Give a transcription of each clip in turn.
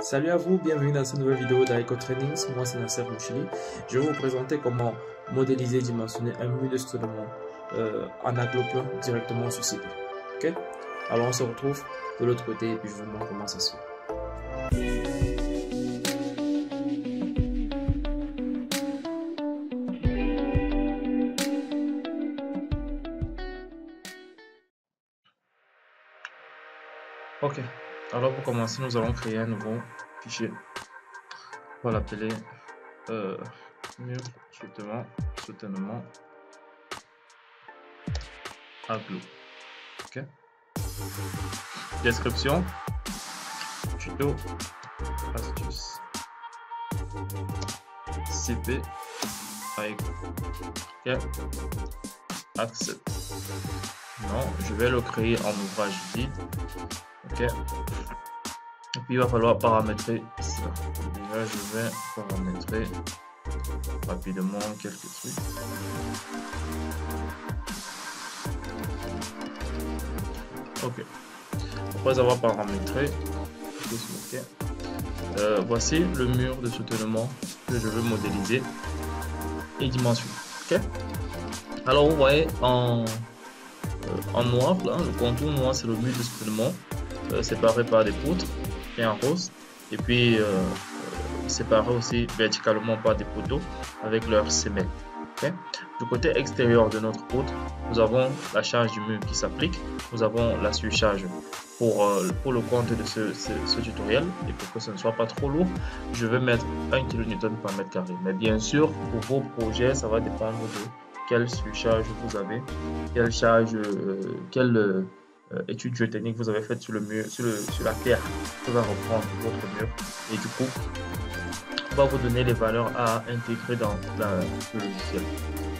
Salut à vous, bienvenue dans cette nouvelle vidéo d'Aiko Trainings. Moi c'est Nasser Mouchili. Je vais vous présenter comment modéliser et dimensionner un mur de stationnement en aglo-plan directement sur Cible. Ok? Alors on se retrouve de l'autre côté et puis je vous montre comment ça se fait. Ok, alors pour commencer, nous allons créer un nouveau fichier. On va l'appeler mur soutènement aglo. Ok. Description, tuto, astuce, CP, avec accept. Non, je vais le créer en ouvrage vide. Ok. Et puis il va falloir paramétrer ça. Déjà, je vais paramétrer rapidement quelques trucs. Ok. Après avoir paramétré, okay. Voici le mur de soutènement que je veux modéliser et dimensionner. Ok. Alors vous voyez en noir là, le contour noir c'est le mur de soutènement séparé par des poutres et en rose, et puis séparé aussi verticalement par des poteaux avec leurs semelles. Okay. Du côté extérieur de notre poutre, nous avons la charge du mur qui s'applique, nous avons la surcharge. Pour le compte de ce tutoriel et pour que ce ne soit pas trop lourd, je vais mettre 1 kN par mètre carré. Mais bien sûr, pour vos projets, ça va dépendre de quelle surcharge vous avez, quelle charge, quelle étude géotechnique vous avez faite sur le mur, sur la terre que va reprendre votre mur. Et du coup, on va vous donner les valeurs à intégrer dans le logiciel.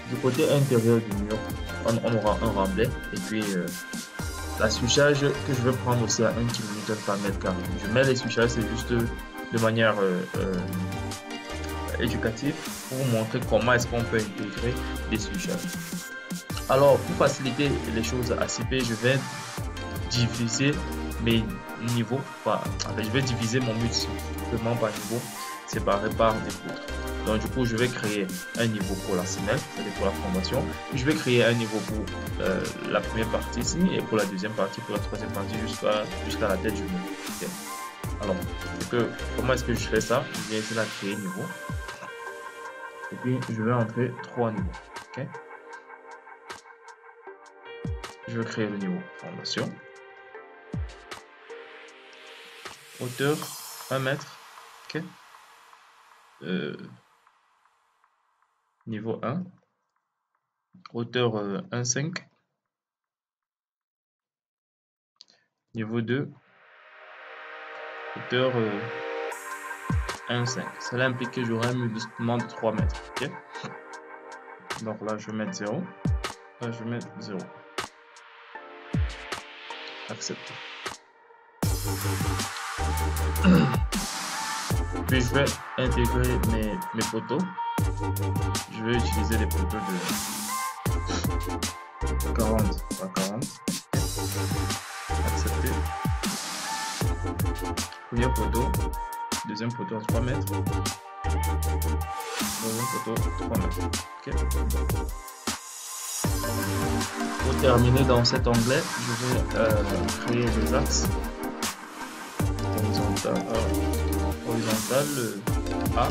Du côté intérieur du mur, on aura un remblai et puis la surcharge que je vais prendre aussi à 1 kN par mètre carré. Je mets les surcharges, c'est juste de manière éducative pour vous montrer comment est-ce qu'on peut intégrer des surcharges. Alors, pour faciliter les choses à CP, je vais diviser mes niveaux je vais diviser mon mur simplement par niveau séparé par des poutres. Donc du coup, je vais créer un niveau pour la semelle, c'est-à-dire pour la fondation. Je vais créer un niveau pour la première partie ici et pour la deuxième partie, pour la troisième partie jusqu'à la tête du mur. Okay. Alors, comment est-ce que je fais ça? Je viens ici là créer niveau. Et puis je vais entrer 3 niveaux. Okay. Je vais créer le niveau fondation. Hauteur 1 mètre. Okay. Niveau 1. Hauteur 1,5. Niveau 2. Hauteur 1,5. Cela implique que j'aurai un mur de soutènement de 3 mètres. Okay. Donc là, je vais mettre 0. Là, je vais mettre 0. Accepter. Puis je vais intégrer mes poteaux. Je vais utiliser des poteaux de 40 par 40. Accepter. Premier poteau. Deuxième poteau à 3 mètres. Deuxième poteau 3 mètres. Okay. Pour terminer dans cet onglet, je vais créer des axes horizontal A,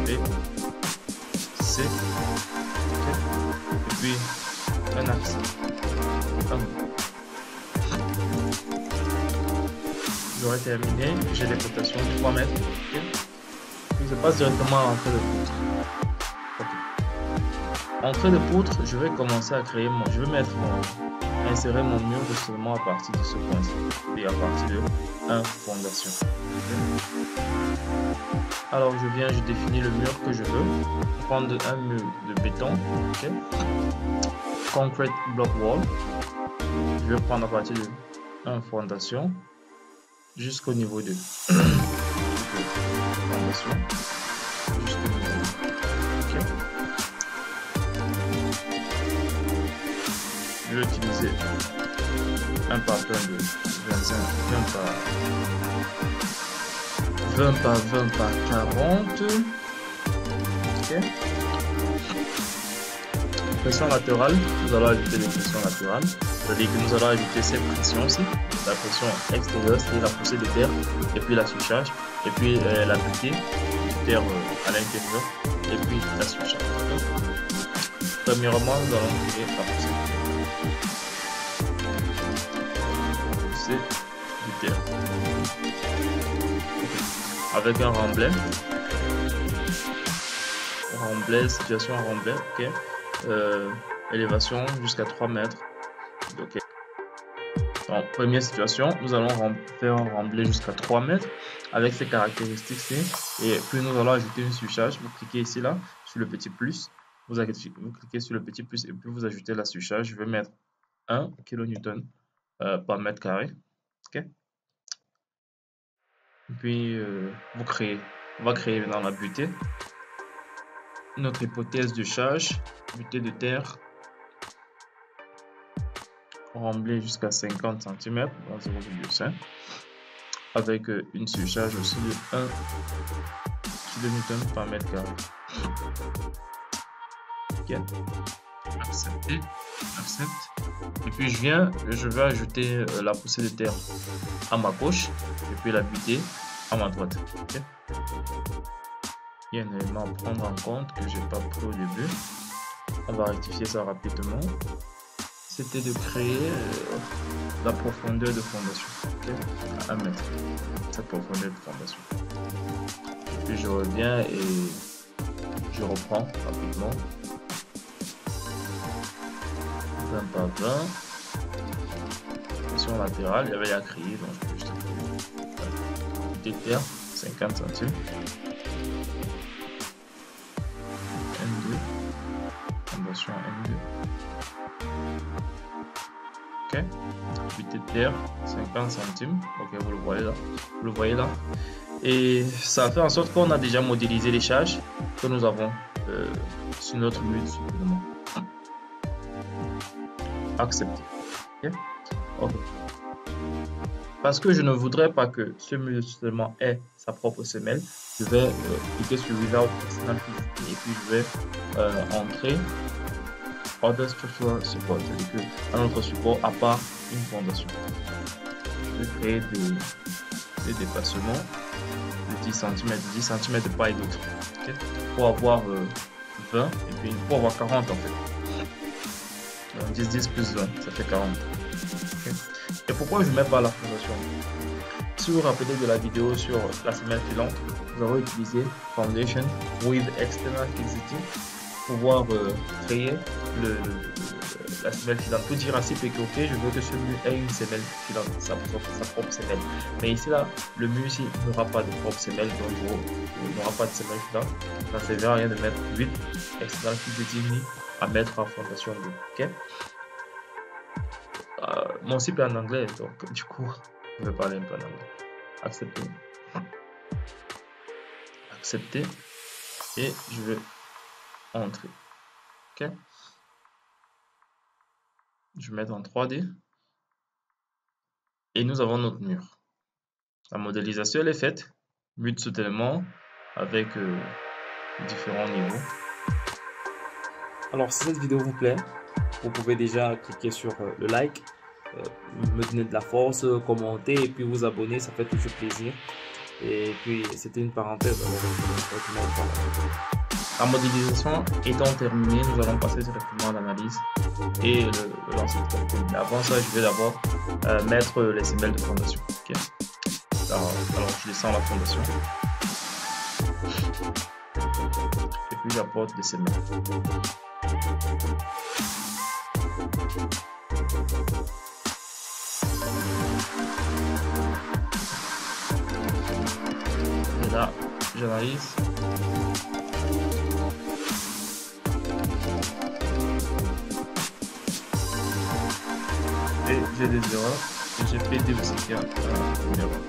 B, C, okay. Et puis un axe. J'aurai terminé, j'ai des cotations de 3 mètres. Okay. Je passe directement à l'entrée de poutre. Okay. Entrée de poutre, je vais commencer à créer je vais insérer mon mur de soutènement à partir de ce point et à partir de 1 fondation. Okay. Alors je définis le mur que je veux. Prendre un mur de béton. Okay. Concrete block wall. Je vais prendre à partir de 1 fondation jusqu'au niveau 2. Fondation jusqu'au niveau 2. Okay. Je vais utiliser un pattern de 25 par 20 par 20 par 40. Ok. Pression latérale, nous allons ajouter les pressions latérales. C'est-à-dire que nous allons ajouter cette pression-ci, la pression extérieure, c'est la poussée de terre, et puis la surcharge, et puis la butée de terre à l'intérieur, et puis la surcharge. Premièrement, nous allons créer la poussée de terre. Poussée de terre. Avec un remblai. Remblai, situation remblai, ok. Élévation jusqu'à 3 mètres. Ok. En première situation, nous allons faire un remblai jusqu'à 3 mètres avec ces caractéristiques-ci. Et puis nous allons ajouter une surcharge. Vous cliquez ici là sur le petit plus. Vous cliquez sur le petit plus et puis vous ajoutez la surcharge. Je vais mettre 1 kN par mètre carré. Ok. Et puis on va créer dans la butée notre hypothèse de charge, butée de terre, remblai jusqu'à 50 cm, dans 0,5, avec une surcharge aussi de 1 kN par mètre carré. Ok, accepter, accepte. Et puis je vais ajouter la poussée de terre à ma gauche et puis la butée à ma droite. Okay. Il y a un élément à prendre en compte que j'ai pas pris au début. On va rectifier ça rapidement. C'était de créer la profondeur de fondation, okay, à 1 mètre. Cette profondeur de fondation. Et puis je reviens et je reprends rapidement. 20 par 20. Pression latérale, il y avait à créer, donc je peux juste créer. Terre, 50 centimes. N2. Fondation N2. Ok. Butée de terre, 50 centimes. Ok, vous le voyez là. Vous le voyez là. Et ça fait en sorte qu'on a déjà modélisé les charges que nous avons sur notre mur de soutènement. Accepter. Ok. Okay. Parce que je ne voudrais pas que ce mur de soutènement ait sa propre semelle, je vais cliquer sur Without External Fixity et puis je vais entrer Other Structural Support, c'est-à-dire qu'un autre support à part une fondation. Je vais créer des dépassements de 10 cm de part et d'autre, okay, pour avoir 20 et puis pour avoir 40 en fait. Donc 10 plus 20, ça fait 40. Okay. Et pourquoi je ne mets pas la fondation? Si vous vous rappelez de la vidéo sur la semelle filante, nous avons utilisé Foundation with External Fixity pour pouvoir créer la semelle filante. Pour dire ainsi que ok, je veux que ce mur ait une semelle filante, sa propre semelle. Mais ici là, le mur ici n'aura pas de propre semelle, donc il n'aura pas de semelle filante. Ça ne sert à rien de mettre 8 External Fixity à mettre en fondation 2. Ok. Mon site est en anglais, donc du coup, je vais parler un peu en anglais. Accepter. Accepter. Et je vais entrer. Ok. Je vais mettre en 3D. Et nous avons notre mur. La modélisation elle est faite. Mur de soutènement avec différents niveaux. Alors, si cette vidéo vous plaît, vous pouvez déjà cliquer sur le like, me donner de la force, commenter et puis vous abonner, ça fait toujours plaisir. Et puis c'était une parenthèse. La modélisation étant terminée, nous allons passer directement à l'analyse et le lancer de calcul. Mais avant ça, je vais d'abord mettre les semelles de fondation. Okay. Alors je descends la fondation et puis j'apporte des semelles. Et là, j'analyse. Et j'ai des erreurs. Et j'ai P2 aussi qui a une erreur.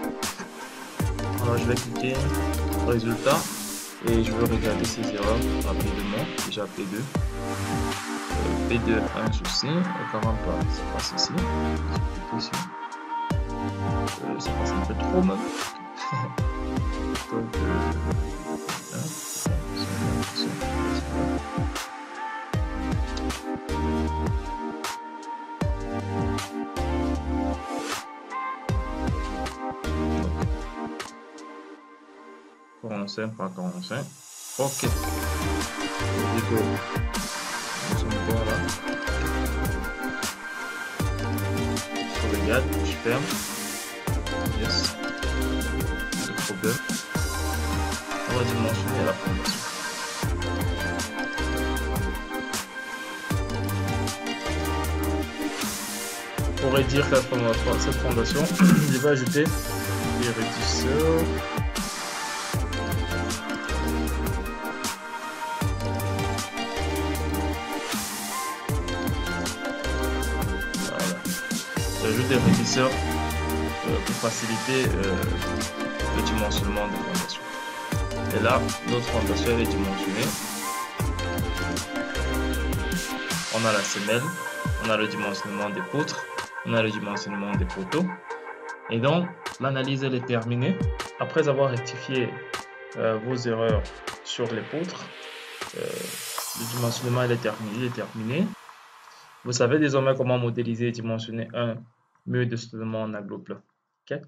Alors je vais cliquer résultat et je vais regarder ces erreurs rapidement. Déjà P2. P2 1 souci, 40 pas, ça passe ici. Ça passe un peu trop même. par 45. Ok. On dit que nous sommes bon là. Je regarde, je ferme. Yes. Pas de problème. On va dimensionner la fondation. Pour réduire cette fondation, je vais ajouter des réducteurs. J'ajoute des réducteurs pour faciliter le dimensionnement des fondations. Et là, notre fondation est dimensionnée. On a la semelle, on a le dimensionnement des poutres, on a le dimensionnement des poteaux. Et donc, l'analyse elle est terminée. Après avoir rectifié vos erreurs sur les poutres, le dimensionnement il est terminé. Vous savez désormais comment modéliser et dimensionner un mur de soutènement en aglo-plat. Okay?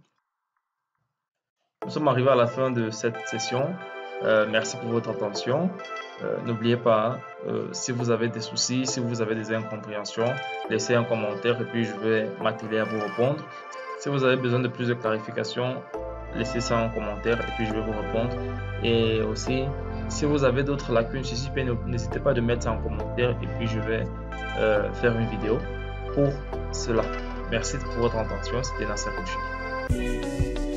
Nous sommes arrivés à la fin de cette session. Merci pour votre attention. N'oubliez pas, si vous avez des soucis, si vous avez des incompréhensions, laissez un commentaire et puis je vais m'atteler à vous répondre. Si vous avez besoin de plus de clarification, laissez ça en commentaire et puis je vais vous répondre. Et aussi, si vous avez d'autres lacunes, n'hésitez pas de mettre ça en commentaire et puis je vais faire une vidéo pour cela. Merci pour votre attention, c'était Nasser Kouchi.